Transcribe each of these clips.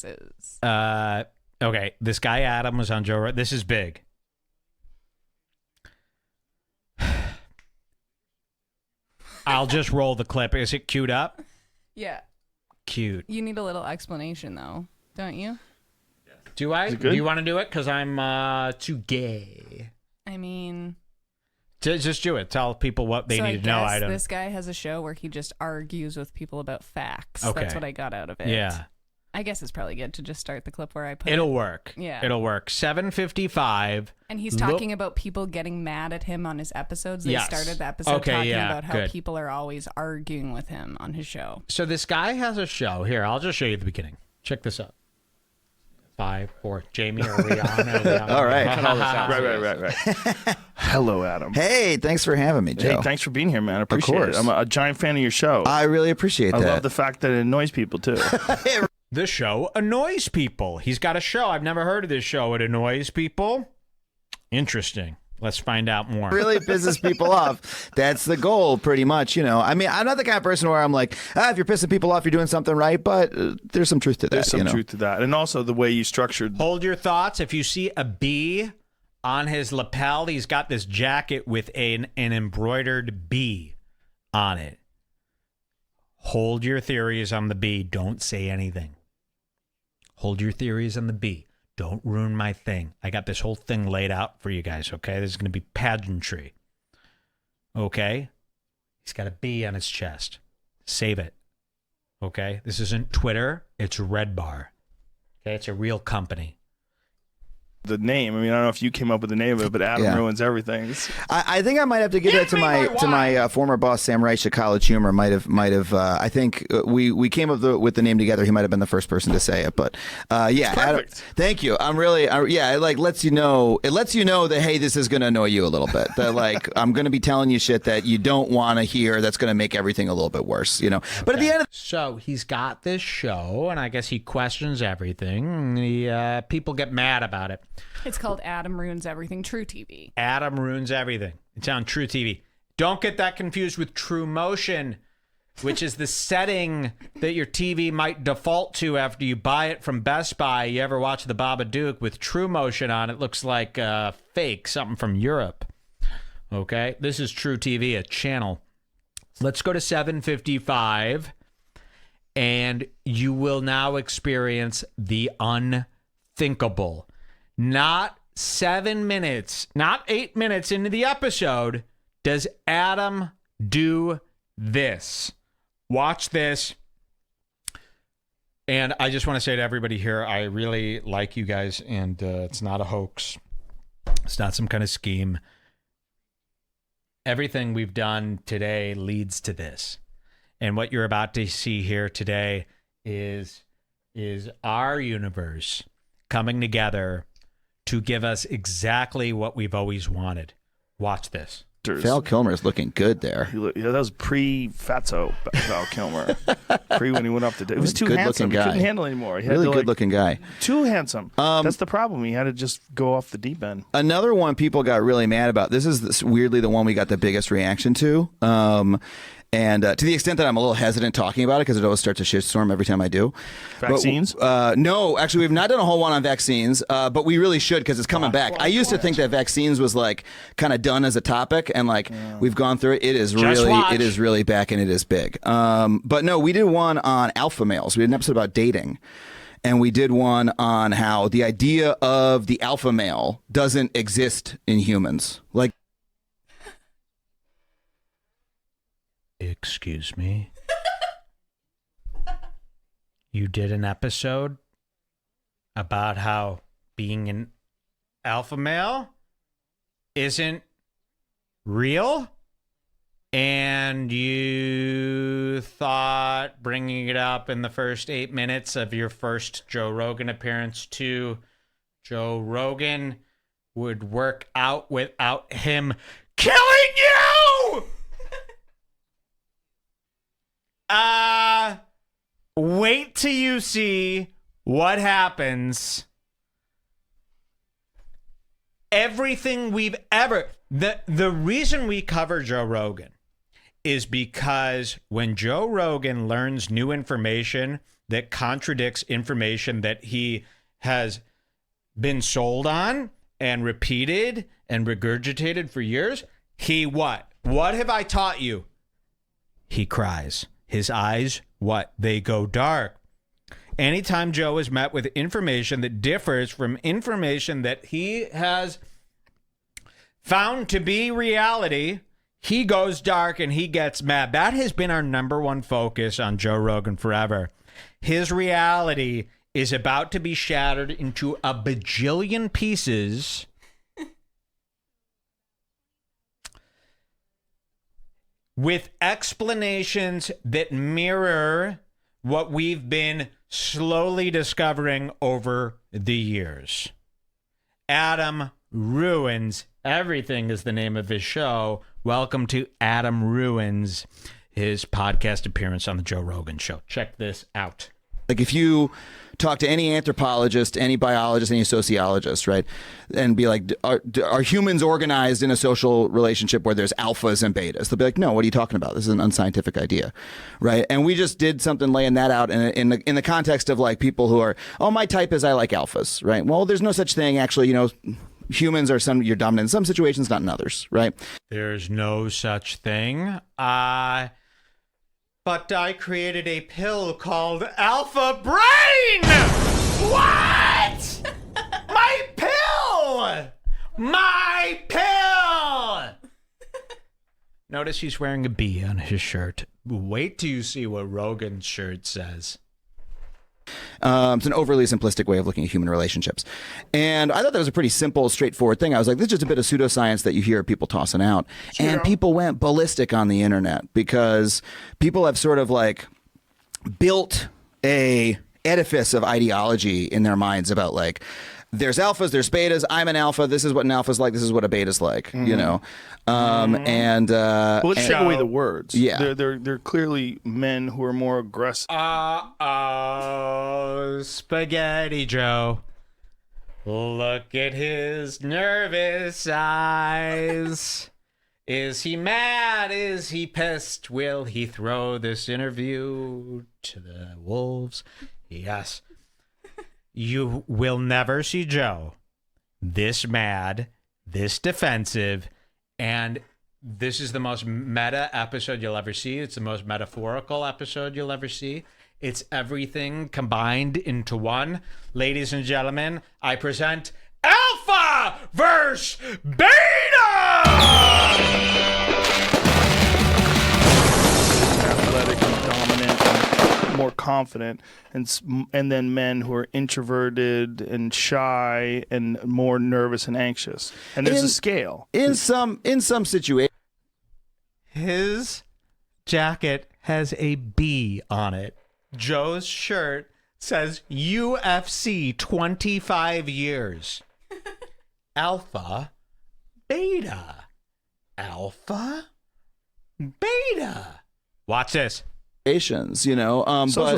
faxes. Okay, this guy Adam was on Joe Rogan. This is big. I'll just roll the clip. Is it queued up? Yeah. Cute. You need a little explanation, though, don't you? Do I? Do you want to do it? Because I'm too gay. I mean... Just do it. Tell people what they need to know. I don't. This guy has a show where he just argues with people about facts. Okay. That's what I got out of it. Yeah. I guess it's probably good to just start the clip where I put It'll work. Yeah. It'll work. 7:55. And he's talking about people getting mad at him on his episodes. They Yes. started the episode talking about how good. people are always arguing with him on his show. So this guy has a show. Here, I'll just show you the beginning. Check this out. 5, 4. Jamie, are we on? All right. Right. Hello, Adam. Hey, thanks for having me, Joe. Hey, thanks for being here, man. I appreciate course. it. I'm a giant fan of your show. I really appreciate I that. love the fact that it annoys people, too. The show annoys people. He's got a show. I've never heard of this show. It annoys people. Interesting. Let's find out more. Really pisses people off. That's the goal, pretty much. You know, I mean, I'm not the kind of person where I'm like, if you're pissing people off, you're doing something right. But there's some truth to that. There's some truth to that. And also the way you structured. Hold your thoughts. If you see a bee on his lapel, he's got this jacket with an embroidered bee on it. Hold your theories on the bee. Don't say anything. Hold your theories on the bee. Don't ruin my thing. I got this whole thing laid out for you guys, okay? This is going to be pageantry. Okay? He's got a bee on his chest. Save it. Okay? This isn't Twitter. It's Redbar. Okay? It's a real company. The name. I mean, I don't know if you came up with the name of it, but Adam ruins everything. I think I might have to give that to my former boss, Sam Reich at College Humor. Might have. I think we came up with the name together. He might have been the first person to say it, but yeah. Adam, thank you. I'm really It lets you know. It lets you know that hey, this is going to annoy you a little bit. That like I'm going to be telling you shit that you don't want to hear. That's going to make everything a little bit worse. You know. Okay. But at the end of so he's got this show, and I guess he questions everything. The people get mad about it. It's called Adam Ruins Everything, True TV. Adam Ruins Everything. It's on True TV. Don't get that confused with True Motion, which is the setting that your TV might default to after you buy it from Best Buy. You ever watch The Babadook with True Motion on? It looks like fake, something from Europe. Okay? This is True TV, a channel. Let's go to 7:55, and you will now experience the unthinkable. Not 7 minutes, not 8 minutes into the episode, does Adam do this. Watch this. And I just want to say to everybody here, I really like you guys, and it's not a hoax. It's not some kind of scheme. Everything we've done today leads to this. And what you're about to see here today is our universe coming together to give us exactly what we've always wanted. Watch this. Val Kilmer's looking good there. Yeah, that was pre-Fatso Val Kilmer. Pre when he went up to. It was too handsome. He couldn't handle it anymore. He really good-looking guy. Too handsome. That's the problem. He had to just go off the deep end. Another one people got really mad about. This is weirdly the one we got the biggest reaction to. And to the extent that I'm a little hesitant talking about it because it always starts a shitstorm every time I do. Vaccines? No, actually, we've not done a whole one on vaccines, but we really should because it's coming back. I used to think that vaccines was like kind of done as a topic, and like we've gone through it. It is really back, and it is big. But no, we did one on alpha males. We did an episode about dating. And we did one on how the idea of the alpha male doesn't exist in humans. Like, excuse me? You did an episode about how being an alpha male isn't real? And you thought bringing it up in the first 8 minutes of your first Joe Rogan appearance to Joe Rogan would work out without him killing you? Wait till you see what happens. Everything we've ever... The reason we cover Joe Rogan is because when Joe Rogan learns new information that contradicts information that he has been sold on and repeated and regurgitated for years, he what? What have I taught you? He cries. His eyes, what? They go dark. Anytime Joe is met with information that differs from information that he has found to be reality, he goes dark and he gets mad. That has been our number one focus on Joe Rogan forever. His reality is about to be shattered into a bajillion pieces. With explanations that mirror what we've been slowly discovering over the years. Adam Ruins Everything is the name of his show. Welcome to Adam Ruins, his podcast appearance on the Joe Rogan Show. Check this out. Like if you talk to any anthropologist, any biologist, any sociologist, right, and be like, are humans organized in a social relationship where there's alphas and betas? They'll be like, no, what are you talking about? This is an unscientific idea, right? And we just did something laying that out in the context of like people who are, oh, my type is I like alphas, right? Well, there's no such thing, actually, humans are you're dominant in some situations, not in others, right? There's no such thing. But I created a pill called Alpha Brain! What? My pill! My pill! Notice he's wearing a bee on his shirt. Wait till you see what Rogan's shirt says. It's an overly simplistic way of looking at human relationships. And I thought that was a pretty simple, straightforward thing. I was like, this is just a bit of pseudoscience that you hear people tossing out. Sure. And people went ballistic on the internet because people have sort of like built a edifice of ideology in their minds about like, there's alphas, there's betas. I'm an alpha. This is what an alpha's like. This is what a beta's like. And well, let's take away the words. Yeah, they're clearly men who are more aggressive. Spaghetti Joe. Look at his nervous eyes. Is he mad? Is he pissed? Will he throw this interview to the wolves? Yes. You will never see Joe this mad, this defensive, and this is the most meta episode you'll ever see. It's the most metaphorical episode you'll ever see. It's everything combined into one. Ladies and gentlemen, I present Alpha versus Beta! Athletic and dominant and more confident, and then men who are introverted and shy and more nervous and anxious. And there's a scale. In some situations. His jacket has a B on it. Joe's shirt says UFC 25 years. Alpha, beta. Alpha, beta. Watch this. Social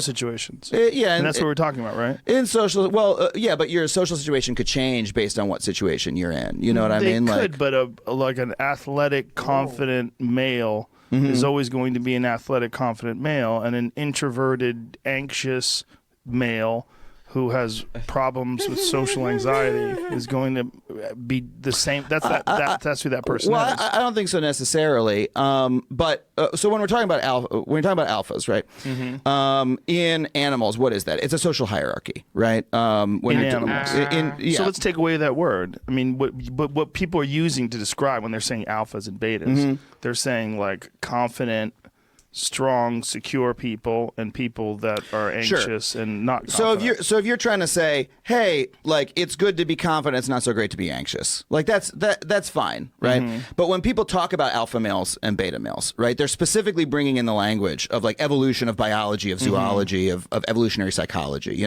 situations. Yeah, and that's what we're talking about, right? In social, but your social situation could change based on what situation you're in. You know what I mean? Could, but like an athletic, confident male is always going to be an athletic, confident male, and an introverted, anxious male who has problems with social anxiety is going to be the same. That's who that person is. I don't think so necessarily. But so when we're talking about alphas, right? In animals, what is that? It's a social hierarchy, right? In animals. So let's take away that word. I mean, what people are using to describe when they're saying alphas and betas, they're saying like confident, strong, secure people and people that are anxious and not confident. So if you're trying to say, hey, like it's good to be confident, it's not so great to be anxious. Like that's fine, right? But when people talk about alpha males and beta males, right, they're specifically bringing in the language of like evolution, of biology, of zoology, of evolutionary psychology,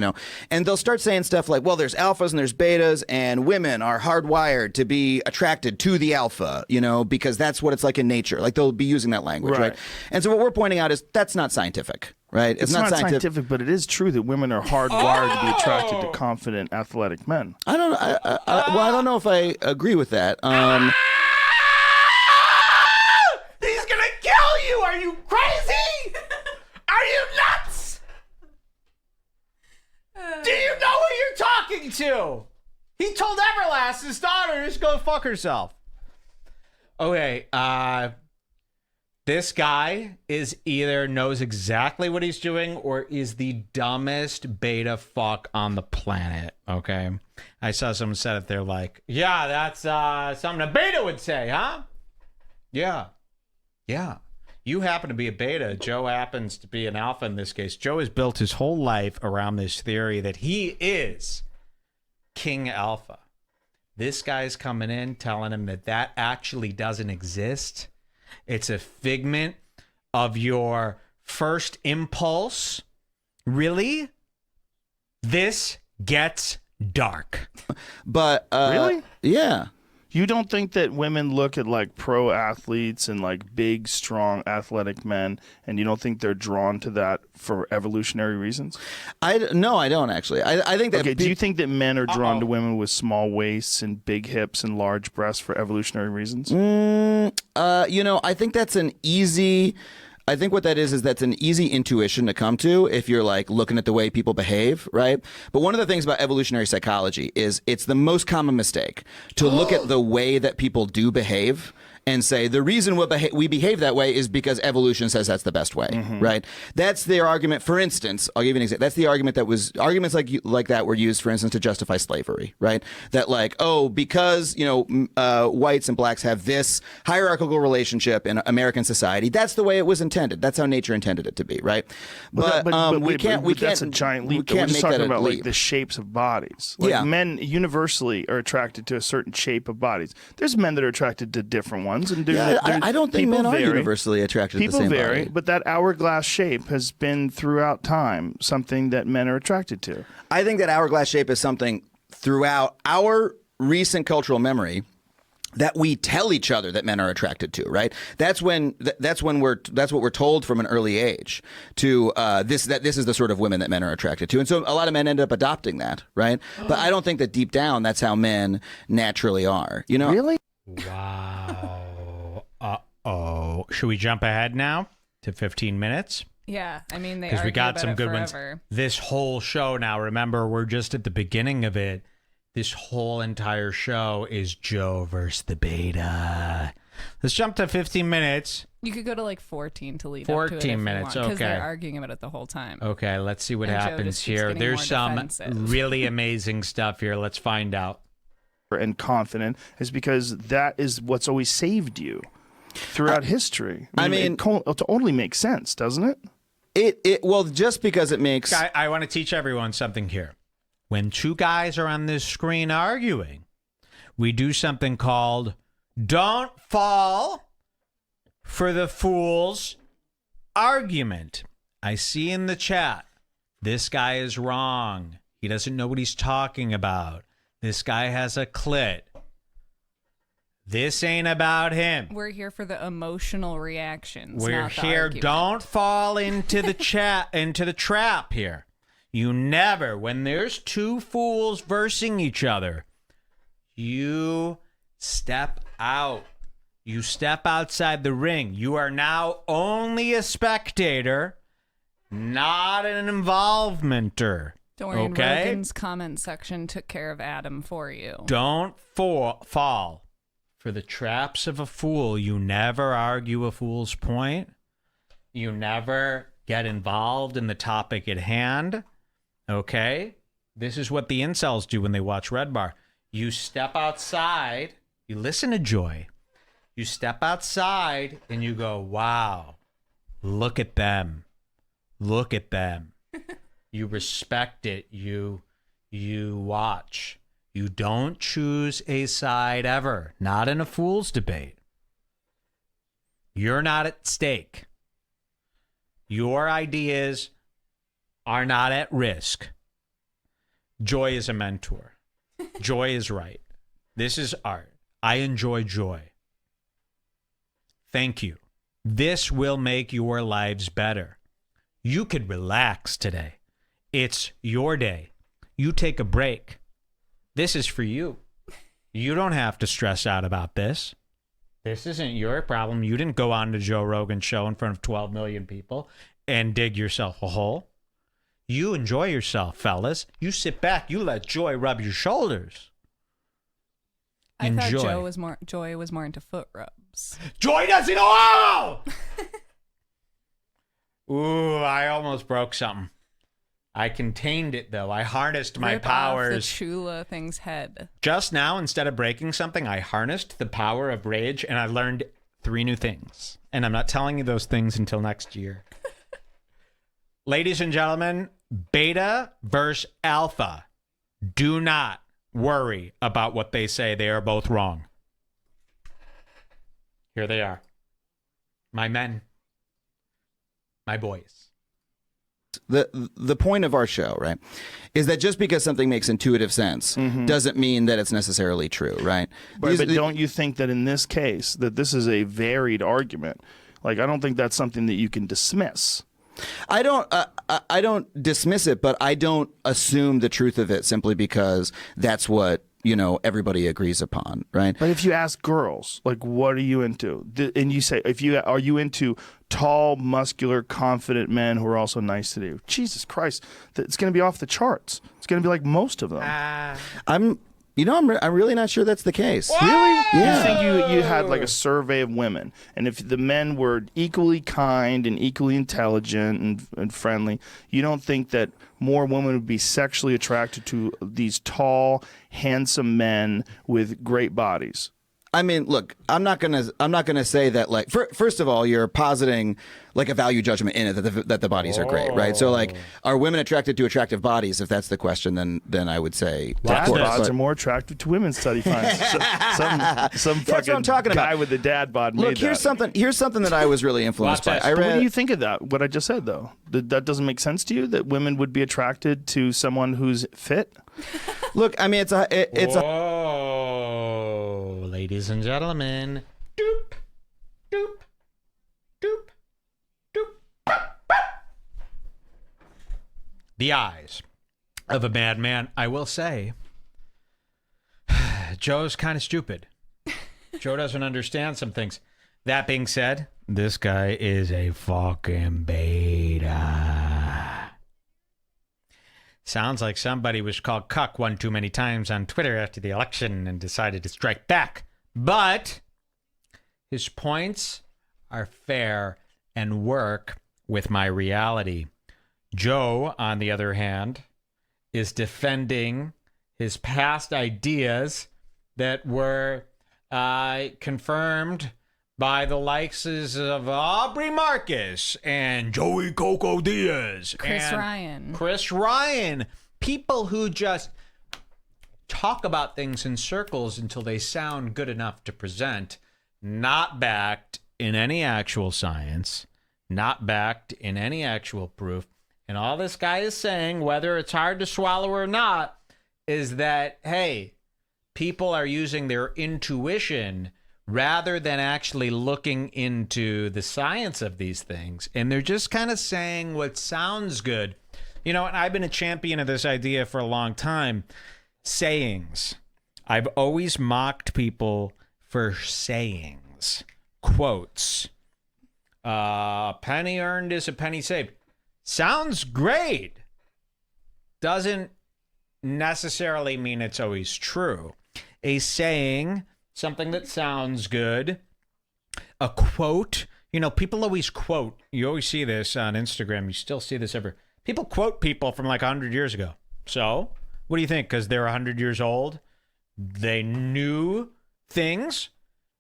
and they'll start saying stuff like, well, there's alphas and there's betas, and women are hardwired to be attracted to the alpha, because that's what it's like in nature. Like they'll be using that language, right? And so what we're pointing out is that's not scientific, right? It's not scientific, but it is true that women are hardwired to be attracted to confident, athletic men. I don't know if I agree with that. He's gonna kill you! Are you crazy? Are you nuts? talking to? He told Everlast's daughter to just go fuck herself. Okay, this guy is either knows exactly what he's doing or is the dumbest beta fuck on the planet, okay? I saw someone said it, they're like, yeah, that's something a beta would say, huh? Yeah. You happen to be a beta. Joe happens to be an alpha in this case. Joe has built his whole life around this theory that he is King Alpha. This guy's coming in telling him that actually doesn't exist. It's a figment of your first impulse. Really? This gets dark. But Really? Yeah. You don't think that women look at like pro athletes and like big, strong, athletic men, and you don't think they're drawn to that for evolutionary reasons? No, I don't actually. I think that. Okay, do you think that men are drawn to women with small waists and big hips and large breasts for evolutionary reasons? I think that's an easy. I think what that is that's an easy intuition to come to if you're like looking at the way people behave, right? But one of the things about evolutionary psychology is it's the most common mistake to look at the way that people do behave and say the reason we behave that way is because evolution says that's the best way, right? That's their argument. For instance, I'll give you an example. That's the argument arguments like that were used, for instance, to justify slavery, right? That like, because whites and blacks have this hierarchical relationship in American society, that's the way it was intended. That's how nature intended it to be, right? But we can't. That's a giant leap. We're just talking about like the shapes of bodies. Like men universally are attracted to a certain shape of bodies. There's men that are attracted to different ones. And I don't think men are universally attracted to the same body. People vary, but that hourglass shape has been throughout time something that men are attracted to. I think that hourglass shape is something throughout our recent cultural memory that we tell each other that men are attracted to, right? That's what we're told from an early age to this is the sort of women that men are attracted to. And so a lot of men end up adopting that, right? But I don't think that deep down that's how men naturally are. Really? Wow. Uh-oh. Should we jump ahead now to 15 minutes? Yeah, I mean, because we got some good ones. This whole show now, remember, we're just at the beginning of it. This whole entire show is Joe versus the beta. Let's jump to 15 minutes. You could go to like 14 to lead 14 up to it minutes, because okay. they're arguing about it the whole time. Okay, let's see what And Joe happens just keeps here. getting There's more some defensive. really amazing stuff here. Let's find out. And confident is because that is what's always saved you throughout history. I mean, it totally makes sense, doesn't it? Well, just because it makes. I want to teach everyone something here. When two guys are on this screen arguing, we do something called "Don't Fall for the Fool's Argument." I see in the chat, this guy is wrong. He doesn't know what he's talking about. This guy has a clit. This ain't about him. We're here for the emotional reactions. We're not the here. argument. Don't fall into the into the trap here. You never, when there's two fools versing each other, you step out. You step outside the ring. You are now only a spectator, not an involvementer. Don't worry, okay? Rogan's comment section took care of Adam for you. Don't fall for the traps of a fool. You never argue a fool's point. You never get involved in the topic at hand. Okay? This is what the incels do when they watch Redbar. You step outside. You listen to Joy. You step outside and you go, wow, look at them. Look at them. You respect it. You watch. You don't choose a side ever. Not in a fool's debate. You're not at stake. Your ideas are not at risk. Joy is a mentor. Joy is right. This is art. I enjoy joy. Thank you. This will make your lives better. You could relax today. It's your day. You take a break. This is for you. You don't have to stress out about this. This isn't your problem. You didn't go on to Joe Rogan's show in front of 12 million people and dig yourself a hole. You enjoy yourself, fellas. You sit back. You let Joy rub your shoulders. I thought Enjoy. Joy was more into foot rubs. Joy does it all! Ooh, I almost broke something. I contained it, though. I harnessed my Rip powers. off the Chula thing's head. Just now, instead of breaking something, I harnessed the power of rage, and I learned 3 new things. And I'm not telling you those things until next year. Ladies and gentlemen, beta versus alpha. Do not worry about what they say. They are both wrong. Here they are. My men. My boys. The point of our show, right, is that just because something makes intuitive sense doesn't mean that it's necessarily true, right? But don't you think that in this case, that this is a varied argument? Like, I don't think that's something that you can dismiss. I don't dismiss it, but I don't assume the truth of it simply because that's what, you know, everybody agrees upon, right? But if you ask girls, like, what are you into? And you say, are you into tall, muscular, confident men who are also nice to you? Jesus Christ, it's going to be off the charts. It's going to be like most of them. I'm really not sure that's the case. Really? Yeah. You think you had like a survey of women, and if the men were equally kind and equally intelligent and friendly, you don't think that more women would be sexually attracted to these tall, handsome men with great bodies? I mean, look, I'm not gonna say that. Like, first of all, you're positing like a value judgment in it that the bodies are great, right? So, like, are women attracted to attractive bodies? If that's the question, then I would say dad of course, bods but- are more attractive to women. Study finds some That's what fucking I'm talking guy about. with the dad bod. Look, made here's that. something that I was really influenced by. Watch this. I But what read. do you think of that? What I just said, though, that doesn't make sense to you. That women would be attracted to someone who's fit. Look, I mean, it's a Whoa, ladies and gentlemen. Doop, doop, doop, doop. The eyes of a madman, I will say. Joe's kind of stupid. Joe doesn't understand some things. That being said, this guy is a fucking beta. Sounds like somebody was called cuck one too many times on Twitter after the election and decided to strike back. But his points are fair and work with my reality. Joe, on the other hand, is defending his past ideas that were confirmed by the likes of Aubrey Marcus and Joey Coco Diaz. Chris and Ryan. Chris Ryan. People who just talk about things in circles until they sound good enough to present, not backed in any actual science, not backed in any actual proof. And all this guy is saying, whether it's hard to swallow or not, is that, hey, people are using their intuition rather than actually looking into the science of these things. And they're just kind of saying what sounds good. You know, and I've been a champion of this idea for a long time. Sayings. I've always mocked people for sayings. Quotes. A penny earned is a penny saved. Sounds great. Doesn't necessarily mean it's always true. A saying, something that sounds good. A quote. You know, people always quote. You always see this on Instagram. You still see this ever. People quote people from like 100 years ago. So, what do you think? Because they're 100 years old? They knew things?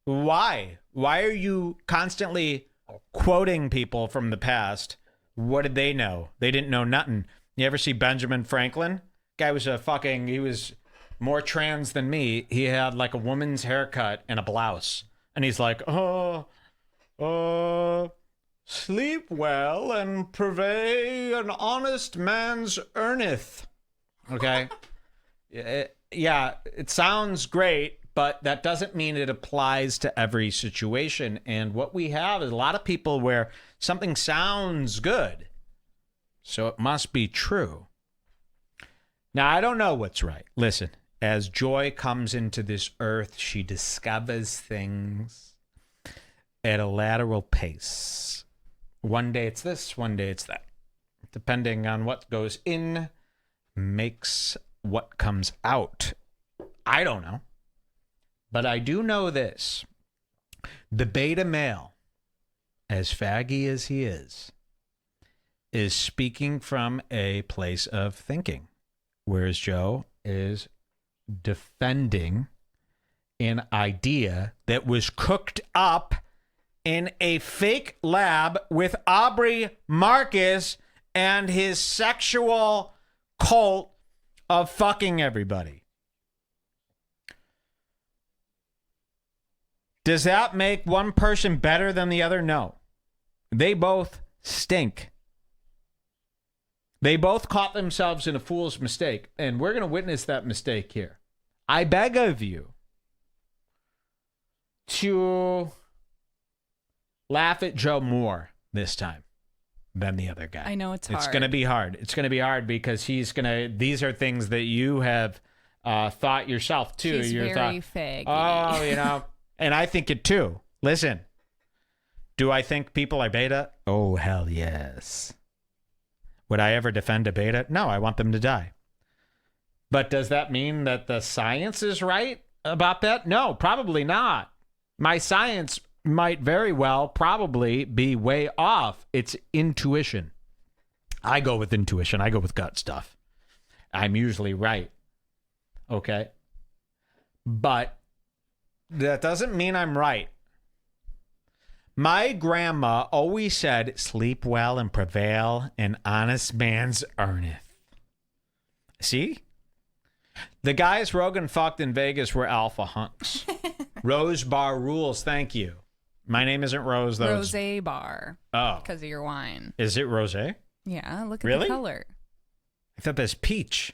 Why? Why are you constantly quoting people from the past? What did they know? They didn't know nothing. You ever see Benjamin Franklin? Guy was he was more trans than me. He had like a woman's haircut and a blouse. And he's like, sleep well and purvey an honest man's earneth. Okay? Yeah, it sounds great, but that doesn't mean it applies to every situation. And what we have is a lot of people where something sounds good, so it must be true. Now, I don't know what's right. Listen, as Joy comes into this earth, she discovers things at a lateral pace. One day it's this, one day it's that. depending on what goes in, makes what comes out. I don't know. But I do know this. The beta male, as faggy as he is speaking from a place of thinking, whereas Joe is defending an idea that was cooked up in a fake lab with Aubrey Marcus and his sexual cult of fucking everybody. Does that make one person better than the other? No. They both stink. They both caught themselves in a fool's mistake, and we're going to witness that mistake here. I beg of you to laugh at Joe more this time than the other guy. I know it's hard. It's going to be hard. It's going to be hard because these are things that you have thought yourself too. She's very faggy. Oh, you know, and I think it too. Listen, do I think people are beta? Oh, hell yes. Would I ever defend a beta? No, I want them to die. But does that mean that the science is right about that? No, probably not. My science might very well probably be way off. It's intuition. I go with intuition. I go with gut stuff. I'm usually right. Okay? But that doesn't mean I'm right. My grandma always said, sleep well and prevail, an honest man's earneth. See? The guys Rogan fucked in Vegas were alpha hunks. Rose bar rules, thank you. My name isn't Rose, though. Rosé bar. Oh. Because of your wine. Is it rosé? Yeah, look at Really? the color. I thought that's peach.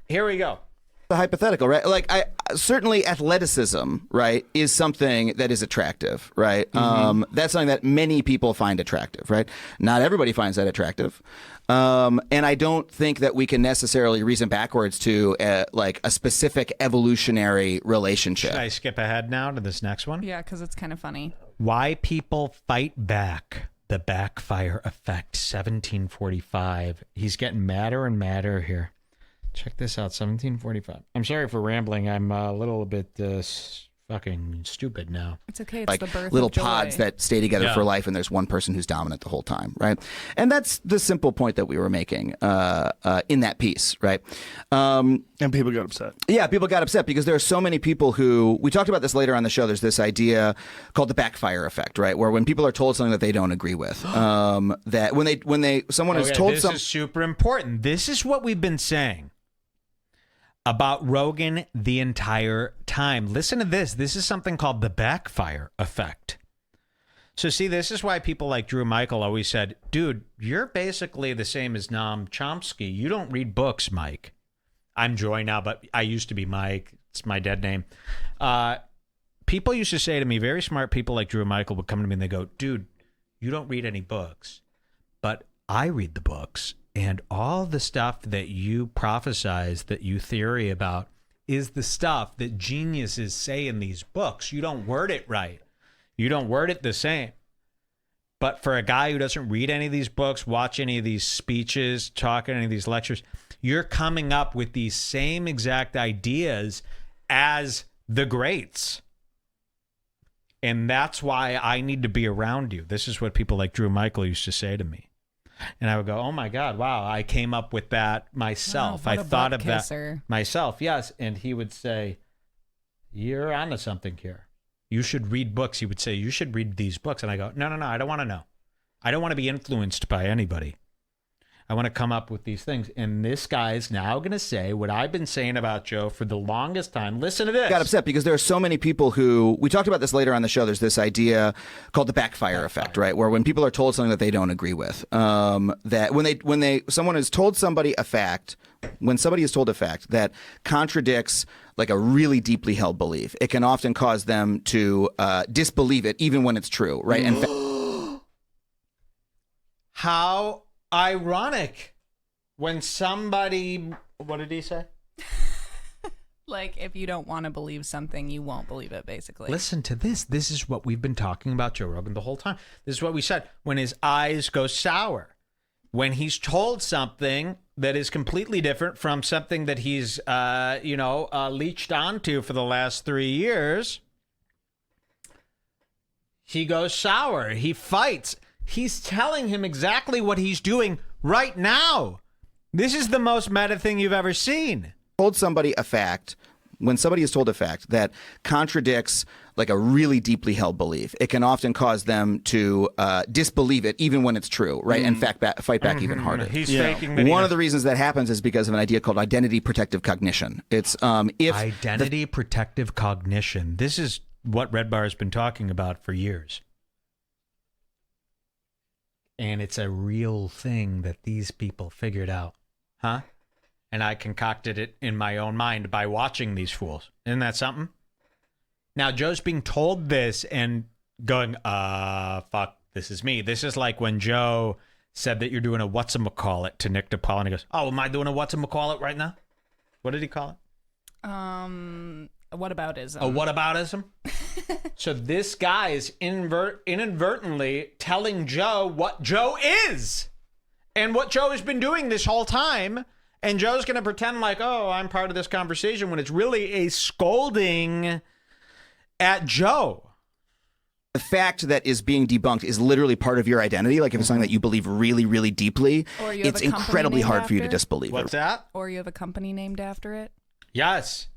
Here we go. The hypothetical, right? Like, I certainly athleticism, right, is something that is attractive, right? That's something that many people find attractive, right? Not everybody finds that attractive, and I don't think that we can necessarily reason backwards to like a specific evolutionary relationship. Should I skip ahead now to this next one? Yeah, because it's kind of funny. Why people fight back. The backfire effect, 1745. He's getting madder and madder here. Check this out, 1745. I'm sorry for rambling. I'm a little bit fucking stupid now. It's okay. It's Like the birth little of joy. pods that stay together Yeah. for life, and there's one person who's dominant the whole time, right? And that's the simple point that we were making in that piece, right? And people got upset. Yeah, people got upset because there are so many people who, we talked about this later on the show, there's this idea called the backfire effect, right? Where when people are told something that they don't agree with, that when someone is told this something. is super important. This is what we've been saying about Rogan the entire time. Listen to this. This is something called the backfire effect. So see, this is why people like Drew Michael always said, dude, you're basically the same as Noam Chomsky. You don't read books, Mike. I'm Joy now, but I used to be Mike. It's my dead name. People used to say to me, very smart people like Drew Michael would come to me and they go, dude, you don't read any books, but I read the books. And all the stuff that you prophesize, that you theory about, is the stuff that geniuses say in these books. You don't word it right. You don't word it the same. But for a guy who doesn't read any of these books, watch any of these speeches, talk at any of these lectures, you're coming up with these same exact ideas as the greats. And that's why I need to be around you. This is what people like Drew Michael used to say to me. And I would go, oh my God, wow, I came up with that myself. Wow, I what a thought butt of that kisser. myself. Yes. And he would say, you're onto something here. You should read books. He would say, you should read these books. And I go, no, I don't want to know. I don't want to be influenced by anybody. I want to come up with these things. And this guy's now going to say what I've been saying about Joe for the longest time. Listen to this. Got upset because there are so many people who, we talked about this later on the show, there's this idea called the backfire effect, right? Where when people are told something that they don't agree with, that when someone is told somebody a fact, when somebody is told a fact that contradicts like a really deeply held belief, it can often cause them to disbelieve it even when it's true, right? And how ironic when somebody, what did he say? Like, if you don't want to believe something, you won't believe it, basically. Listen to this. This is what we've been talking about Joe Rogan the whole time. This is what we said. When his eyes go sour, when he's told something that is completely different from something that he's, leached onto for the last 3 years, he goes sour. He fights. He's telling him exactly what he's doing right now. This is the most meta thing you've ever seen. Told somebody a fact, when somebody is told a fact that contradicts like a really deeply held belief, it can often cause them to disbelieve it even when it's true, right? And fight back even harder. He's faking that. One of the reasons that happens is because of an idea called identity protective cognition. It's identity protective cognition. This is what Redbar has been talking about for years. And it's a real thing that these people figured out. Huh? And I concocted it in my own mind by watching these fools. Isn't that something? Now, Joe's being told this and going, fuck, this is me. This is like when Joe said that you're doing a whatchamacallit to Nick DePaul, and he goes, oh, am I doing a whatchamacallit right now? What did he call it? Whataboutism. A whataboutism? So this guy is inadvertently telling Joe what Joe is and what Joe has been doing this whole time. And Joe's going to pretend like, oh, I'm part of this conversation when it's really a scolding at Joe. The fact that is being debunked is literally part of your identity. Like if it's something that you believe really, really deeply, it's incredibly hard for you to disbelieve. What's that? Or you have a company named after it? Yes.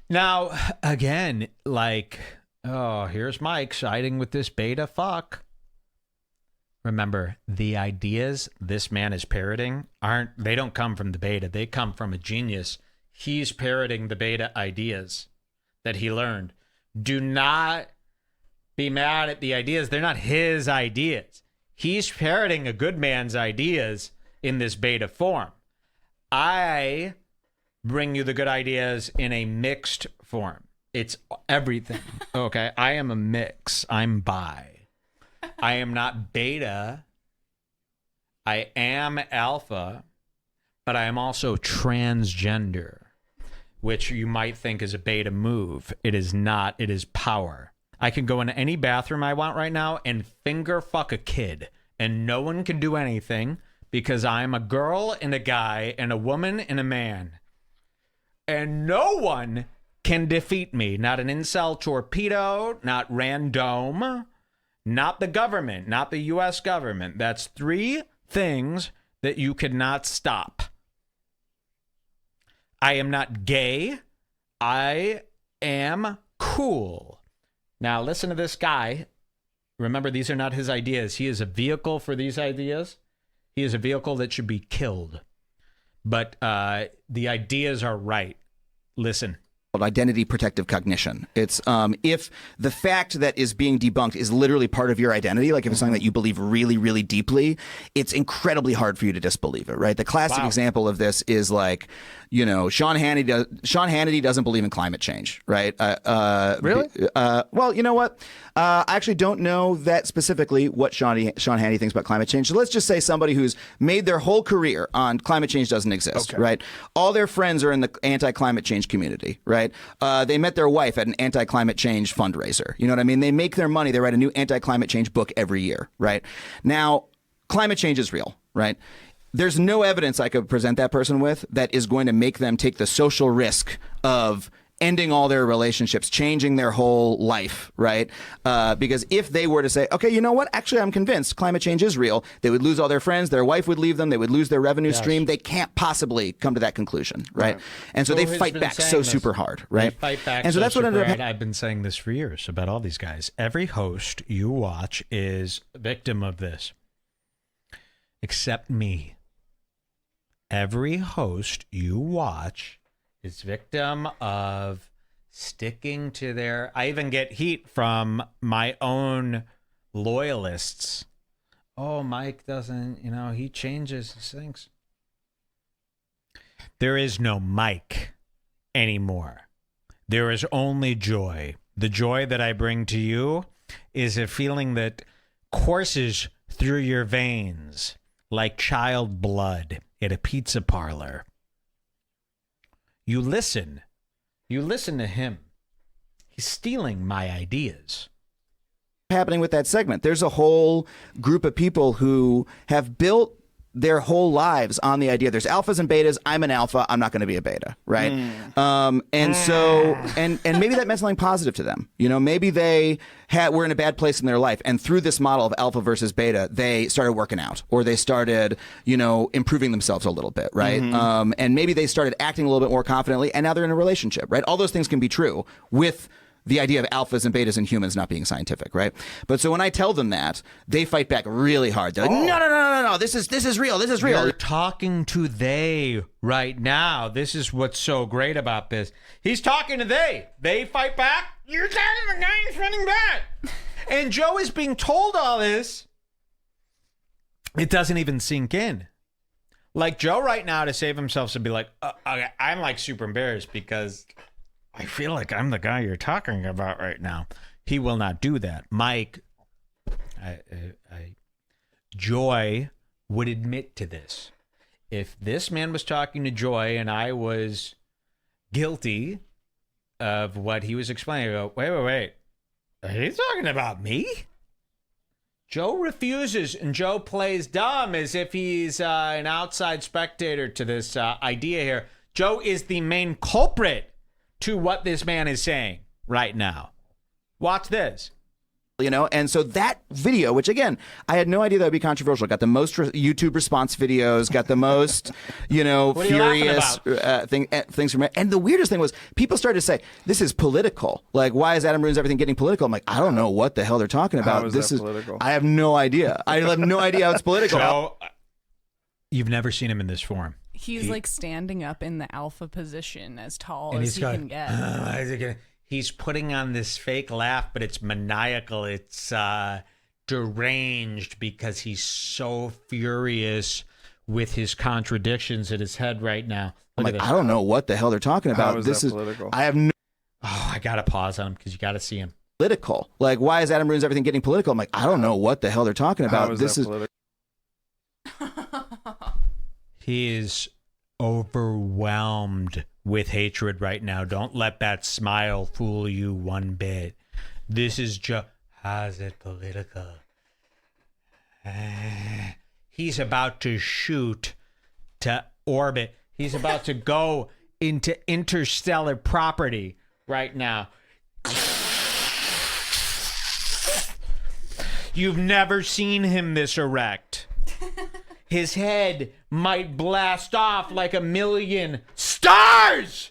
Now, again, like, oh, here's Mike siding with this beta fuck. Remember, the ideas this man is parroting they don't come from the beta. They come from a genius. He's parroting the beta ideas that he learned. Do not be mad at the ideas. They're not his ideas. He's parroting a good man's ideas in this beta form. I bring you the good ideas in a mixed form. It's everything. Okay, I am a mix. I'm bi. I am not beta. I am alpha, but I am also transgender, which you might think is a beta move. It is not. It is power. I can go into any bathroom I want right now and finger fuck a kid, and no one can do anything because I'm a girl and a guy and a woman and a man. And no one can defeat me. Not an incel torpedo, not random. Not the government, not the U.S. government. That's 3 things that you cannot stop. I am not gay. I am cool. Now, listen to this guy. Remember, these are not his ideas. He is a vehicle for these ideas. He is a vehicle that should be killed. But the ideas are right. Listen. Identity protective cognition. It's if the fact that is being debunked is literally part of your identity, like if it's something that you believe really, really deeply, it's incredibly hard for you to disbelieve it, right? The classic example of this is like, Sean Hannity doesn't believe in climate change, right? Really? Well, you know what? I actually don't know that specifically what Sean Hannity thinks about climate change. So let's just say somebody who's made their whole career on climate change doesn't exist, right? All their friends are in the anti-climate change community, right? They met their wife at an anti-climate change fundraiser. You know what I mean? They make their money. They write a new anti-climate change book every year, right? Now, climate change is real, right? There's no evidence I could present that person with that is going to make them take the social risk of ending all their relationships, changing their whole life, right? Because if they were to say, okay, you know what? Actually, I'm convinced climate change is real, they would lose all their friends, their wife would leave them, they would lose their revenue stream. They can't possibly come to that conclusion, right? And so they fight back so super hard, right? They fight back and so that's what ended up. I've been saying this for years about all these guys. Every host you watch is a victim of this, except me. Every host you watch is victim of sticking to their... I even get heat from my own loyalists. Oh, Mike doesn't, he changes his things. There is no Mike anymore. There is only joy. The joy that I bring to you is a feeling that courses through your veins like child blood at a pizza parlor. You listen to him. He's stealing my ideas. happening with that segment. There's a whole group of people who have built their whole lives on the idea there's alphas and betas. I'm an alpha. I'm not going to be a beta, right? And so, and maybe that meant something positive to them. You know, maybe they were in a bad place in their life, and through this model of alpha versus beta, they started working out, or they started, you know, improving themselves a little bit, right? And maybe they started acting a little bit more confidently, and now they're in a relationship, right? All those things can be true with the idea of alphas and betas and humans not being scientific, right? But so when I tell them that, they fight back really hard. They're like, no, this is real. This is real. You're talking to they right now. This is what's so great about this. He's talking to they. They fight back. You're talking to the guy who's running back. And Joe is being told all this. It doesn't even sink in. Like Joe right now, to save himself, to be like, I'm like super embarrassed because I feel like I'm the guy you're talking about right now. He will not do that. Mike, Joy would admit to this. If this man was talking to Joy and I was guilty of what he was explaining, I go, wait. Are you talking about me? Joe refuses, and Joe plays dumb as if he's an outside spectator to this idea here. Joe is the main culprit to what this man is saying right now. Watch this. You know, and so that video, which again, I had no idea that would be controversial, got the most YouTube response videos, got the most, you know, furious things from it. And the weirdest thing was people started to say, this is political. Like, why is Adam Ruins Everything getting political? I'm like, I don't know what the hell they're talking about. How is this that is political? I have no idea. I have no idea how it's political. Joe, you've never seen him in this form. He's like standing up in the alpha position as tall And as he's he going, can get. He's putting on this fake laugh, but it's maniacal. It's deranged because he's so furious with his contradictions in his head right now. I'm like, I don't know what the hell they're talking about. How is this that is political? I have no I got to pause on him because you got to see him. political. Like, why is Adam Ruins Everything getting political? I'm like, I don't know what the hell they're talking about. How is This that is political? He is overwhelmed with hatred right now. Don't let that smile fool you one bit. This is just, how's it political? He's about to shoot to orbit. He's about to go into interstellar property right now. You've never seen him this erect. His head might blast off like 1,000,000 stars.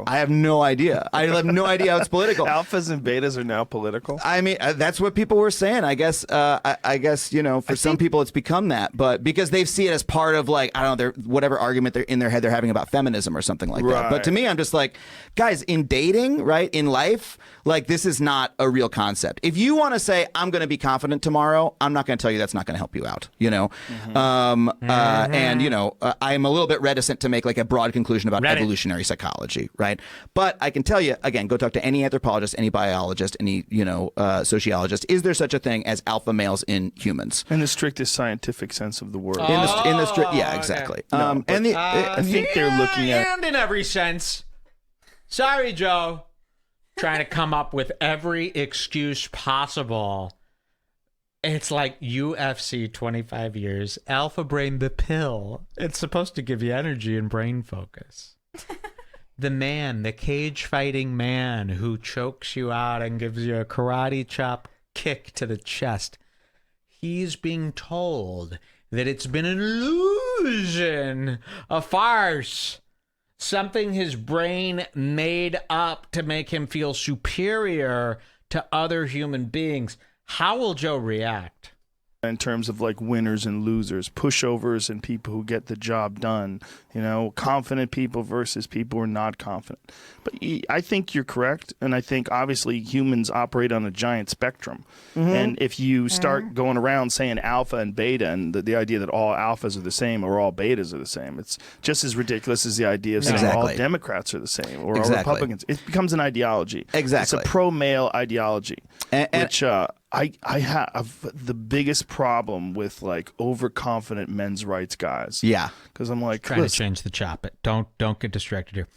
I have no idea. I have no idea how it's political. Alphas and betas are now political. I mean, that's what people were saying. I guess, I guess, you know, for some people it's become that, but because they see it as part of like, I don't know, whatever argument they're in their head they're having about feminism or something like that. But to me, I'm just like, guys, in dating, right, in life, like this is not a real concept. If you want to say I'm going to be confident tomorrow, I'm not going to tell you that's not going to help you out. You know, and you know, I am a little bit reticent to make like a broad conclusion about evolutionary psychology. Right. But I can tell you, again, go talk to any anthropologist, any biologist, any, you know, sociologist. Is there such a thing as alpha males in humans? In the strictest scientific sense of the word. Yeah, exactly. No, I think they're looking at. And in every sense. Sorry, Joe. Trying to come up with every excuse possible. It's like UFC 25 years. Alpha Brain the pill. It's supposed to give you energy and brain focus. The man, the cage fighting man who chokes you out and gives you a karate chop kick to the chest. He's being told that it's been an illusion, a farce, something his brain made up to make him feel superior to other human beings. How will Joe react? In terms of like winners and losers, pushovers and people who get the job done, you know, confident people versus people who are not confident. But I think you're correct. And I think obviously humans operate on a giant spectrum. And if you start going around saying alpha and beta and the idea that all alphas are the same or all betas are the same, it's just as ridiculous as the idea of saying all Democrats are the same or all Republicans. It becomes an ideology. It's a pro-male ideology, which I have the biggest problem with like overconfident men's rights guys. Yeah, because I'm like trying to change the topic. Don't get distracted here.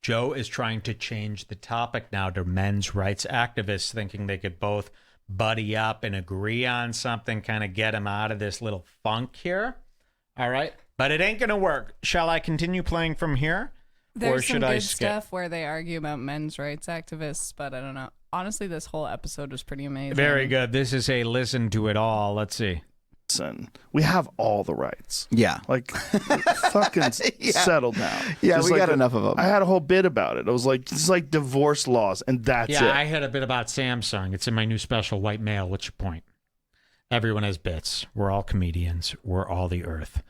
Joe is trying to change the topic now to men's rights activists, thinking they could both buddy up and agree on something, kind of get him out of this little funk here. All right. But it ain't going to work. Shall I continue playing from here? There's or should some I good skip? stuff where they argue about men's rights activists, but I don't know. Honestly, this whole episode was pretty amazing. Very good. This is a listen to it all. Let's see. We have all the rights. Yeah. Like, fucking settle down. Yeah, Just we like got enough of them. I had a whole bit about it. I was like, it's like divorce laws, and that's it. Yeah, I had a bit about Samsung. It's in my new special, White Male. What's your point? Everyone has bits. We're all comedians. We're all the earth.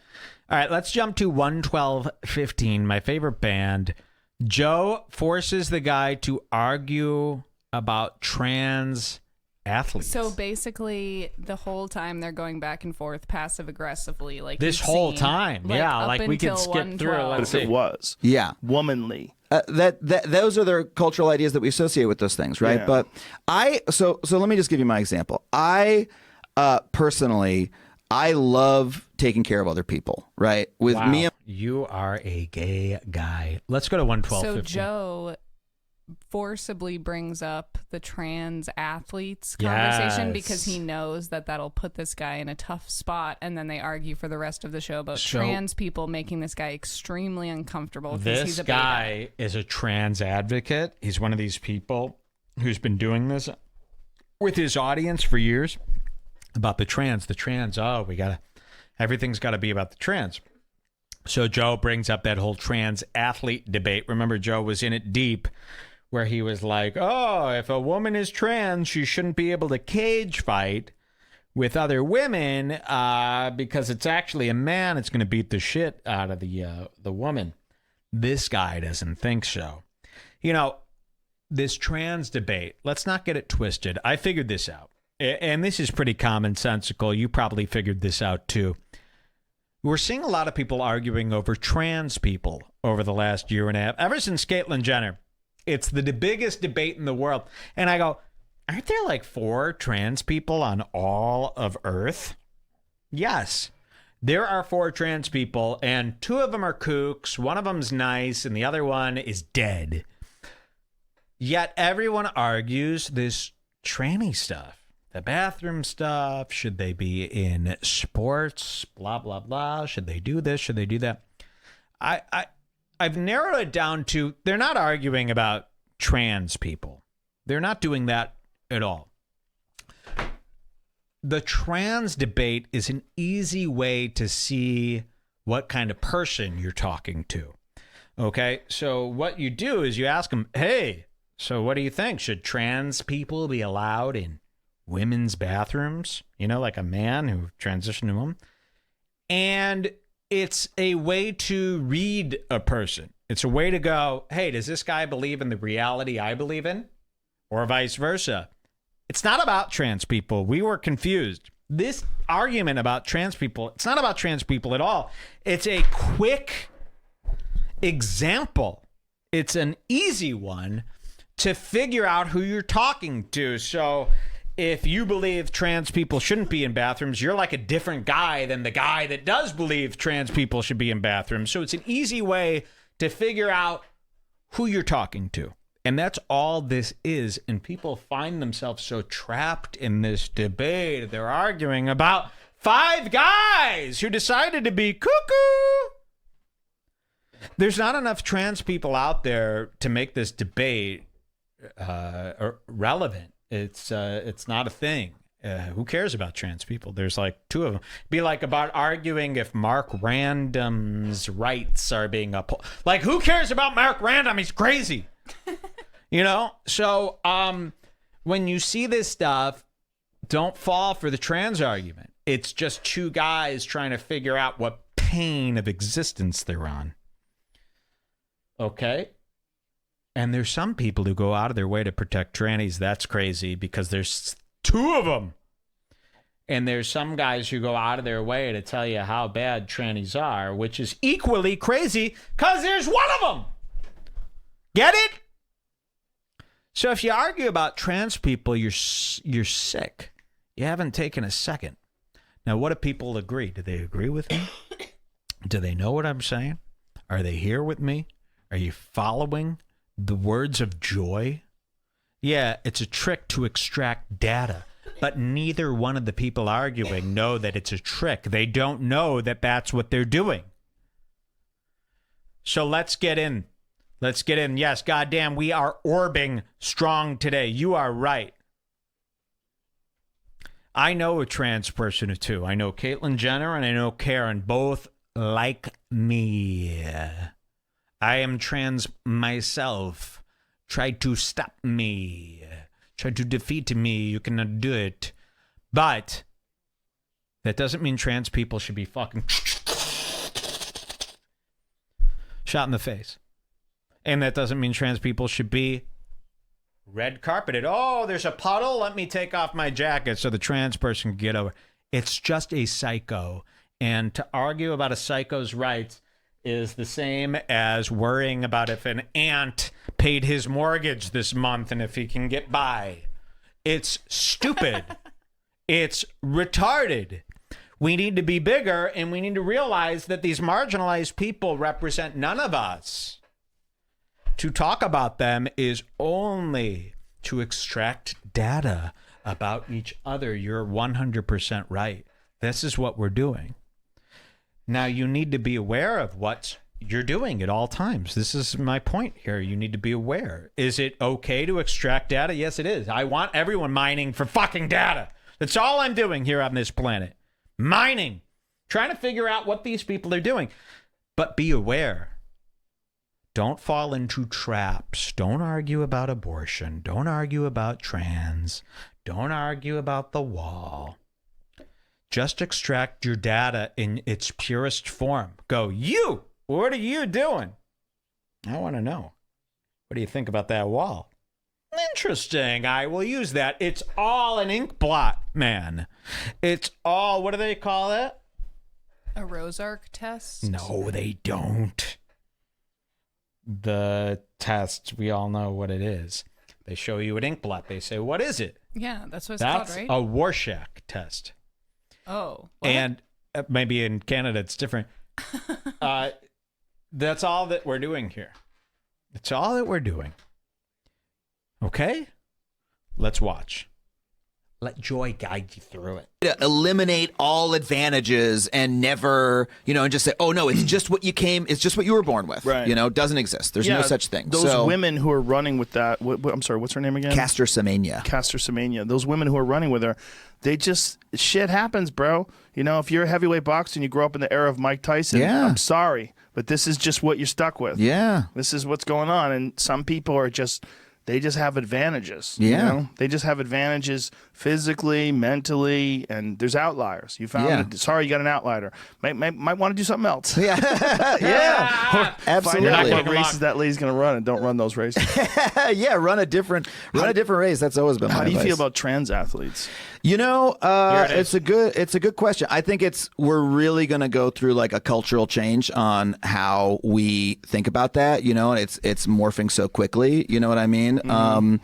All right, let's jump to 112.15, my favorite band. Joe forces the guy to argue about trans athletes. So basically, the whole time they're going back and forth passive aggressively, like this you've whole seen, time, like, yeah, up like we could until skip through. 112. But Let's if see. it was Yeah. womanly, those are their cultural ideas that we associate with those things, right? Yeah. But so let me just give you my example. I personally, I love taking care of other people, right? With Wow, me and you are a gay guy. Let's go to 112.15. So Joe forcibly brings up the trans athletes conversation because he knows that that'll put this guy in a tough spot, and then they argue for the rest of the show about trans people, making this guy extremely uncomfortable because he's This a beta. guy is a trans advocate. He's one of these people who's been doing this with his audience for years about the trans. Everything's got to be about the trans. So Joe brings up that whole trans athlete debate. Remember, Joe was in it deep, where he was like, oh, if a woman is trans, she shouldn't be able to cage fight with other women because it's actually a man. It's going to beat the shit out of the woman. This guy doesn't think so. You know, this trans debate, let's not get it twisted. I figured this out. And this is pretty commonsensical. You probably figured this out too. We're seeing a lot of people arguing over trans people over the last year and a half. Ever since Caitlyn Jenner, it's the biggest debate in the world. And I go, aren't there like 4 trans people on all of Earth? Yes. There are 4 trans people, and 2 of them are kooks. One of them's nice, and the other one is dead. Yet everyone argues this tranny stuff. The bathroom stuff, should they be in sports, blah, blah, blah. Should they do this? Should they do that? I've narrowed it down to they're not arguing about trans people. They're not doing that at all. The trans debate is an easy way to see what kind of person you're talking to. Okay, so what you do is you ask them, hey, so what do you think? Should trans people be allowed in women's bathrooms? You know, like a man who transitioned to a woman. And it's a way to read a person. It's a way to go, hey, does this guy believe in the reality I believe in? Or vice versa. It's not about trans people. We were confused. This argument about trans people, it's not about trans people at all. It's a quick example. It's an easy one to figure out who you're talking to. So if you believe trans people shouldn't be in bathrooms, you're like a different guy than the guy that does believe trans people should be in bathrooms. So it's an easy way to figure out who you're talking to. And that's all this is. And people find themselves so trapped in this debate. They're arguing about 5 guys who decided to be cuckoo. There's not enough trans people out there to make this debate relevant. It's not a thing. Who cares about trans people? There's like 2 of them. Be like about arguing if Mark Random's rights are being upheld. Like, who cares about Mark Random? He's crazy. You know? So when you see this stuff, don't fall for the trans argument. It's just 2 guys trying to figure out what plane of existence they're on. Okay? And there's some people who go out of their way to protect trannies. That's crazy because there's 2 of them. And there's some guys who go out of their way to tell you how bad trannies are, which is equally crazy because there's 1 of them. Get it? So if you argue about trans people, you're sick. You haven't taken a second. Now, what do people agree? Do they agree with me? Do they know what I'm saying? Are they here with me? Are you following the words of joy? Yeah, it's a trick to extract data. But neither one of the people arguing know that it's a trick. They don't know that that's what they're doing. So let's get in. Let's get in. Yes, goddamn, we are orbing strong today. You are right. I know a trans person or two. I know Caitlyn Jenner and I know Karen, both like me. I am trans myself. Try to stop me. Try to defeat me. You cannot do it. But that doesn't mean trans people should be fucking shot in the face. And that doesn't mean trans people should be red carpeted. Oh, there's a puddle. Let me take off my jacket so the trans person can get over. It's just a psycho. And to argue about a psycho's rights is the same as worrying about if an ant paid his mortgage this month and if he can get by. It's stupid. It's retarded. We need to be bigger, and we need to realize that these marginalized people represent none of us. To talk about them is only to extract data about each other. You're 100% right. This is what we're doing. Now, you need to be aware of what you're doing at all times. This is my point here. You need to be aware. Is it okay to extract data? Yes, it is. I want everyone mining for fucking data. That's all I'm doing here on this planet. Mining. Trying to figure out what these people are doing. But be aware. Don't fall into traps. Don't argue about abortion. Don't argue about trans. Don't argue about the wall. Just extract your data in its purest form. Go, you, what are you doing? I want to know. What do you think about that wall? Interesting. I will use that. It's all an ink blot, man. It's all, what do they call it? A Rorschach test? No, they don't. The test, we all know what it is. They show you an ink blot. They say, what is it? Yeah, that's what it's That's called, right? a Rorschach test. Oh. What? And maybe in Canada it's different. That's all that we're doing here. It's all that we're doing. Okay? Let's watch. Let joy guide you through it. Eliminate all advantages and never, and just say, oh, no, it's just what it's just what you were born with. Right. Doesn't exist. There's no such thing. Those women who are running with that, I'm sorry, what's her name again? Caster Semenya. Those women who are running with her, shit happens, bro. If you're a heavyweight boxer and you grow up in the era of Mike Tyson, I'm sorry, but this is just what you're stuck with. Yeah. This is what's going on. And some people are they just have advantages. Yeah. They just have advantages physically, mentally, and there's outliers. You found it. Sorry, you got an outlier. Might want to do something else. Yeah. Yeah. Absolutely. Find out what races that lady's going to run and don't run those races. Yeah, run a different race. That's always been my How do you advice. feel about trans athletes? It's a good question. I think we're really going to go through like a cultural change on how we think about that, and it's morphing so quickly, you know what I mean? Mm-hmm.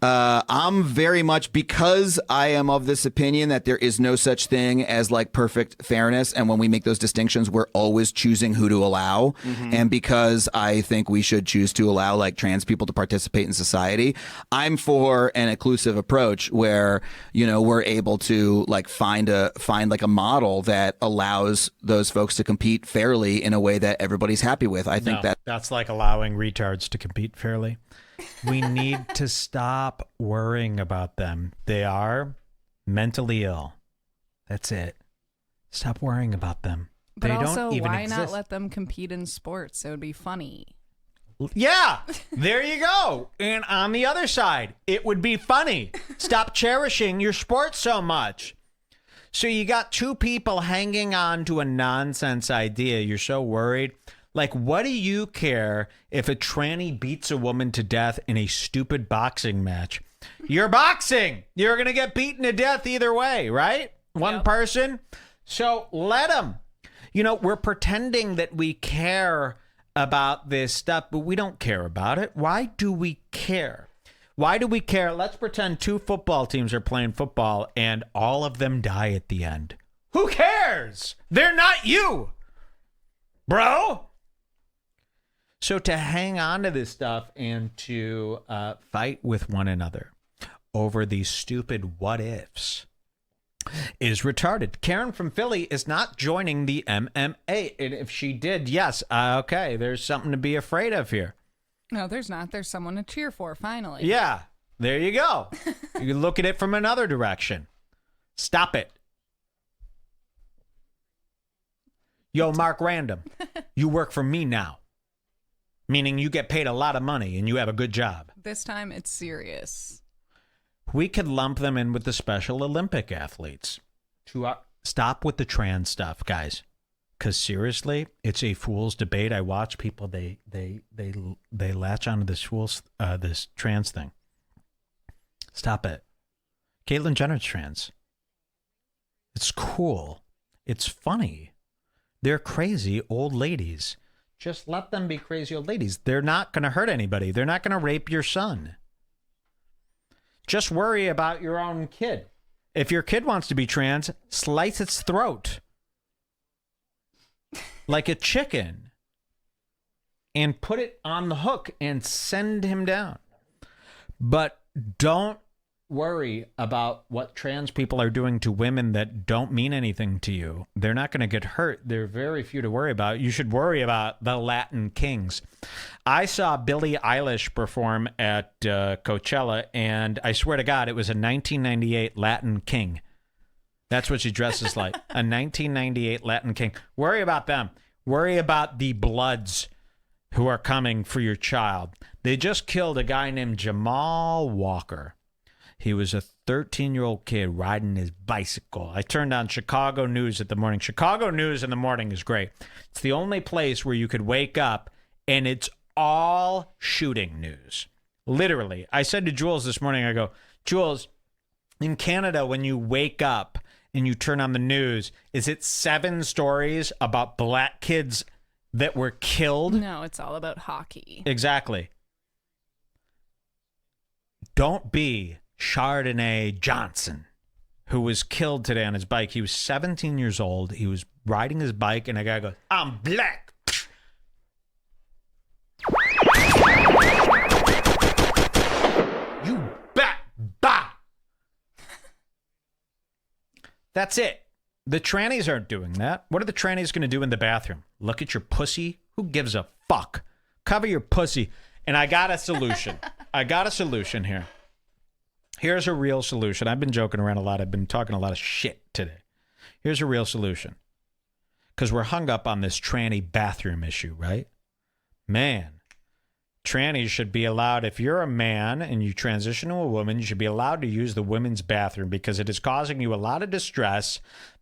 I'm very much, because I am of this opinion that there is no such thing as like perfect fairness. And when we make those distinctions, we're always choosing who to allow. Mm-hmm. And because I think we should choose to allow like trans people to participate in society, I'm for an inclusive approach where, we're able to like find like a model that allows those folks to compete fairly in a way that everybody's happy with. I think that's like allowing retards to compete fairly. We need to stop worrying about them. They are mentally ill. That's it. Stop worrying about them. But they also, don't even why exist. not let them compete in sports? It would be funny. Yeah, there you go. And on the other side, it would be funny. Stop cherishing your sport so much. So you got two people hanging on to a nonsense idea. You're so worried. Like, what do you care if a tranny beats a woman to death in a stupid boxing match? You're boxing. You're going to get beaten to death either way, right? One person. So let them. We're pretending that we care about this stuff, but we don't care about it. Why do we care? Why do we care? Let's pretend two football teams are playing football and all of them die at the end. Who cares? They're not you, bro. So to hang on to this stuff and to fight with one another over these stupid what ifs is retarded. Karen from Philly is not joining the MMA. And if she did, yes, okay, there's something to be afraid of here. No, there's not. There's someone to cheer for, finally. Yeah, there you go. You can look at it from another direction. Stop it. Yo, Mark Random, you work for me now. Meaning you get paid a lot of money and you have a good job. This time it's serious. We could lump them in with the Special Olympic athletes. Stop with the trans stuff, guys. Because seriously, it's a fool's debate. I watch people, they latch onto this this trans thing. Stop it. Caitlyn Jenner's trans. It's cool. It's funny. They're crazy old ladies. Just let them be crazy old ladies. They're not going to hurt anybody. They're not going to rape your son. Just worry about your own kid. If your kid wants to be trans, slice its throat like a chicken and put it on the hook and send him down. But don't worry about what trans people are doing to women that don't mean anything to you. They're not going to get hurt. There are very few to worry about. You should worry about the Latin kings. I saw Billie Eilish perform at Coachella, and I swear to God, it was a 1998 Latin king. That's what she dresses like, a 1998 Latin king. Worry about them. Worry about the Bloods who are coming for your child. They just killed a guy named Jamal Walker. He was a 13-year-old kid riding his bicycle. I turned on Chicago News in the morning. Chicago News in the morning is great. It's the only place where you could wake up and it's all shooting news. Literally. I said to Jules this morning, I go, Jules, in Canada, when you wake up and you turn on the news, is it 7 stories about black kids that were killed? No, it's all about hockey. Exactly. Don't be Chardonnay Johnson, who was killed today on his bike. He was 17 years old. He was riding his bike, and a guy goes, I'm black. You bat, bah. That's it. The trannies aren't doing that. What are the trannies going to do in the bathroom? Look at your pussy? Who gives a fuck? Cover your pussy. And I got a solution. I got a solution here. Here's a real solution. I've been joking around a lot. I've been talking a lot of shit today. Here's a real solution. Because we're hung up on this tranny bathroom issue, right? Man, trannies should be allowed, if you're a man and you transition to a woman, you should be allowed to use the women's bathroom because it is causing you a lot of distress.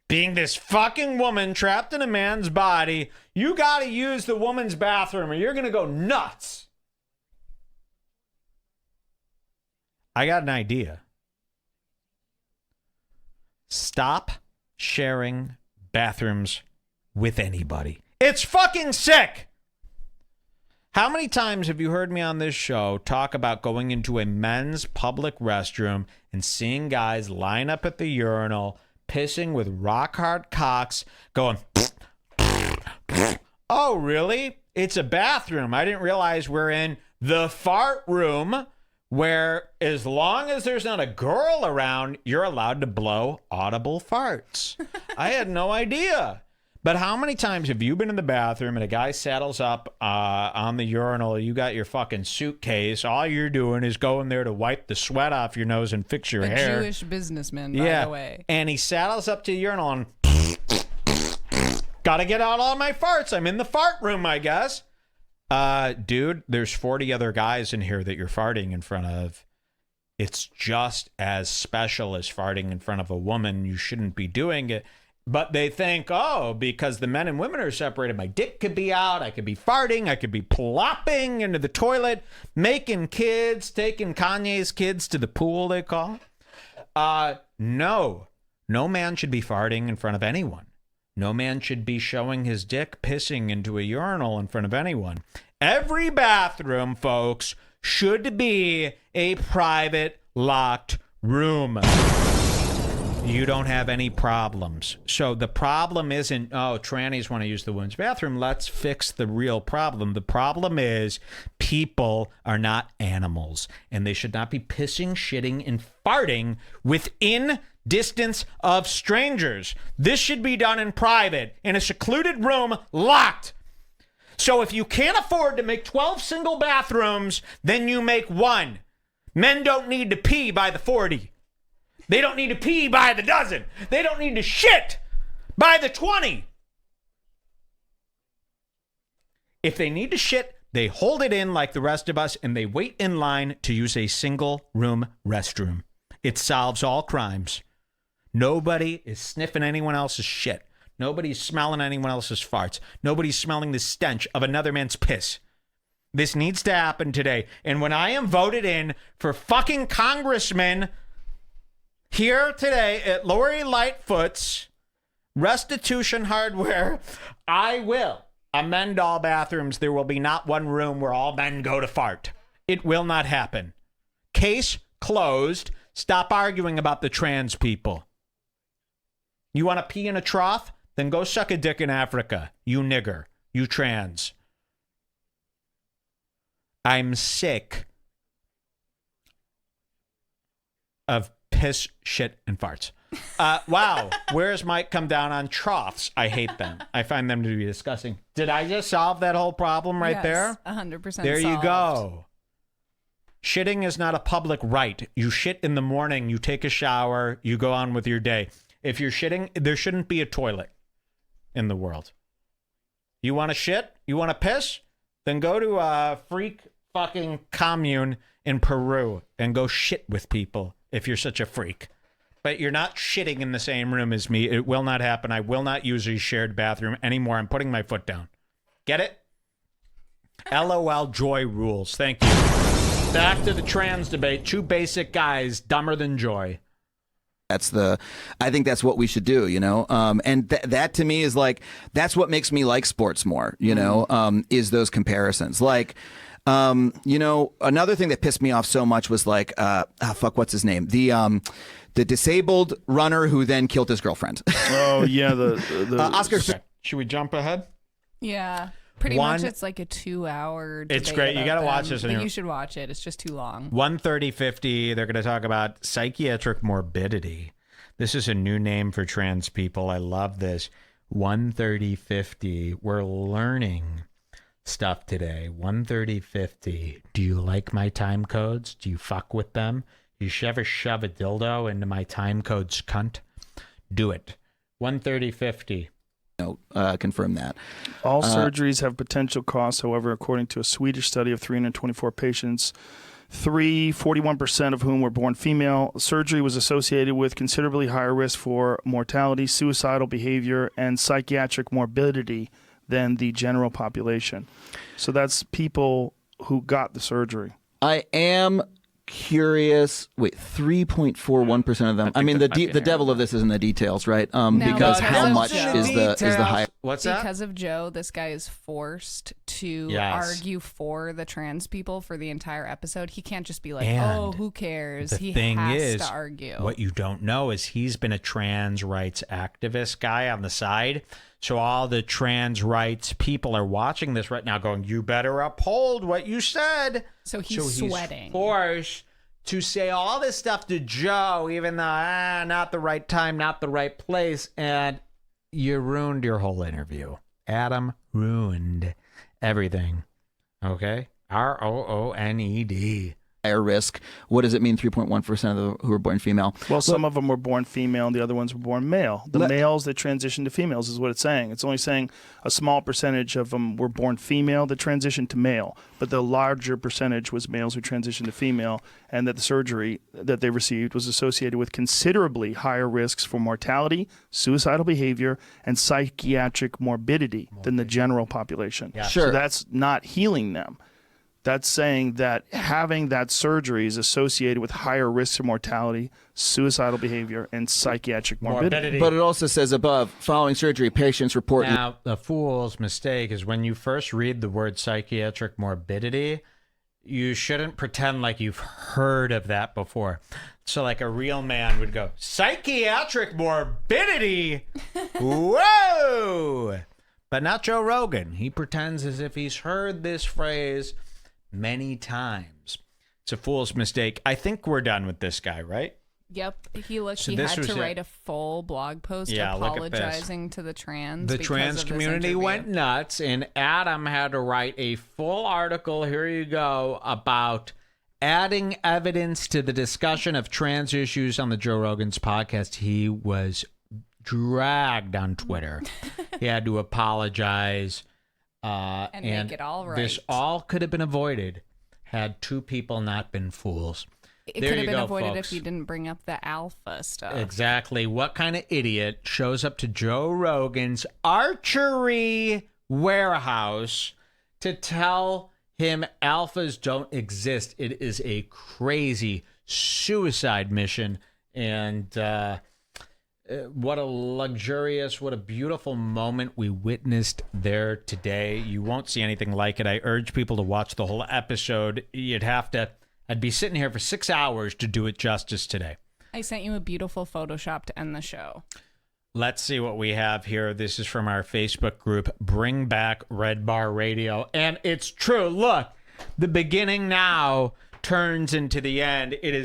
Being this fucking woman trapped in a man's body, you got to use the woman's bathroom or you're going to go nuts. I got an idea. Stop sharing bathrooms with anybody. It's fucking sick. How many times have you heard me on this show talk about going into a men's public restroom and seeing guys line up at the urinal, pissing with rock hard cocks, going, oh, really? It's a bathroom. I didn't realize we're in the fart room, where as long as there's not a girl around, you're allowed to blow audible farts. I had no idea. But how many times have you been in the bathroom and a guy saddles up on the urinal, you got your fucking suitcase, all you're doing is going there to wipe the sweat off your nose and fix your hair. A Jewish businessman, by the way. And he saddles up to the urinal and gotta get out all my farts. I'm in the fart room, I guess. Dude, there's 40 other guys in here that you're farting in front of. It's just as special as farting in front of a woman. You shouldn't be doing it. But they think, oh, because the men and women are separated, my dick could be out, I could be farting, I could be plopping into the toilet, making kids, taking Kanye's kids to the pool, they call it. No man should be farting in front of anyone. No man should be showing his dick pissing into a urinal in front of anyone. Every bathroom, folks, should be a private, locked room. you don't have any problems. So the problem isn't, oh, trannies want to use the women's bathroom. Let's fix the real problem. The problem is people are not animals, and they should not be pissing, shitting, and farting within distance of strangers. This should be done in private, in a secluded room, locked. So if you can't afford to make 12 single bathrooms, then you make one. Men don't need to pee by the 40. They don't need to pee by the dozen. They don't need to shit by the 20. If they need to shit, they hold it in like the rest of us, and they wait in line to use a single room restroom. It solves all crimes. Nobody is sniffing anyone else's shit. Nobody's smelling anyone else's farts. Nobody's smelling the stench of another man's piss. This needs to happen today. And when I am voted in for fucking congressman here today at Lori Lightfoot's Restitution Hardware, I will amend all bathrooms. There will be not one room where all men go to fart. It will not happen. Case closed. Stop arguing about the trans people. You want to pee in a trough? Then go suck a dick in Africa, you nigger, you trans. I'm sick of piss, shit, and farts. Wow, where's Mike come down on troughs? I hate them. I find them to be disgusting. Did I just solve that whole problem right there? 100% There you solved. go. Shitting is not a public right. You shit in the morning, you take a shower, you go on with your day. If you're shitting, there shouldn't be a toilet in the world. You want to shit? You want to piss? Then go to a freak fucking commune in Peru and go shit with people if you're such a freak. But you're not shitting in the same room as me. It will not happen. I will not use a shared bathroom anymore. I'm putting my foot down. Get it? LOL, Joy rules. Thank you. Back to the trans debate. Two basic guys, dumber than Joy. I think that's what we should do, you know? And that to me is like, that's what makes me like sports more, you know, is those comparisons. Like, you know, another thing that pissed me off so much was like, what's his name? The disabled runner who then killed his girlfriend. Oh, yeah. The Oscar. Should we jump ahead? Yeah. Pretty much it's like a 2-hour debate. It's great. You got to watch this. But you should watch it. It's just too long. 1:30:50. They're going to talk about psychiatric morbidity. This is a new name for trans people. I love this. 1:30:50. We're learning stuff today. 1:30:50. Do you like my time codes? Do you fuck with them? You ever shove a dildo into my time codes, cunt? Do it. 1:30:50. Confirm that. All surgeries have potential costs. However, according to a Swedish study of 324 patients, 41% of whom were born female, surgery was associated with considerably higher risk for mortality, suicidal behavior, and psychiatric morbidity than the general population. So that's people who got the surgery. I am curious. Wait, 3.41% of them. I mean, the devil of this is in the details, right? Because how much is the high? What's that? Because of Joe, this guy is forced to argue for the trans people for the entire episode. He can't just be like, "Oh, who cares?" He has to argue. What you don't know is he's been a trans rights activist guy on the side. So all the trans rights people are watching this right now going, you better uphold what you said. So he's sweating. He's forced to say all this stuff to Joe, even though, not the right time, not the right place. And you ruined your whole interview. Adam ruined everything. Okay? ROONED. Higher risk. What does it mean? 3.1% of the who were born female. Well, some of them were born female, and the other ones were born male. The males that transitioned to females is what it's saying. It's only saying a small percentage of them were born female that transitioned to male, but the larger percentage was males who transitioned to female, and that the surgery that they received was associated with considerably higher risks for mortality, suicidal behavior, and psychiatric morbidity than the general population. Yeah. Sure. So that's not healing them. That's saying that having that surgery is associated with higher risks of mortality, suicidal behavior, and psychiatric morbidity. But it also says above, following surgery, patients report... Now, the fool's mistake is when you first read the word psychiatric morbidity, you shouldn't pretend like you've heard of that before. So like a real man would go, psychiatric morbidity. Whoa. But not Joe Rogan. He pretends as if he's heard this phrase many times. It's a fool's mistake. I think we're done with this guy, right? Yep. He had to write a full blog post apologizing to the trans. The trans community went nuts, and Adam had to write a full article, here you go, about adding evidence to the discussion of trans issues on the Joe Rogan's podcast. He was dragged on Twitter. He had to apologize. And make it all right. This all could have been avoided had two people not been fools. It could have been avoided if you didn't bring up the alpha stuff. Exactly. What kind of idiot shows up to Joe Rogan's archery warehouse to tell him alphas don't exist? It is a crazy suicide mission. And what a luxurious, what a beautiful moment we witnessed there today. You won't see anything like it. I urge people to watch the whole episode. I'd be sitting here for 6 hours to do it justice today. I sent you a beautiful Photoshop to end the show. Let's see what we have here. This is from our Facebook group, Bring Back Redbar Radio. And it's true. Look, the beginning now turns into the end. It is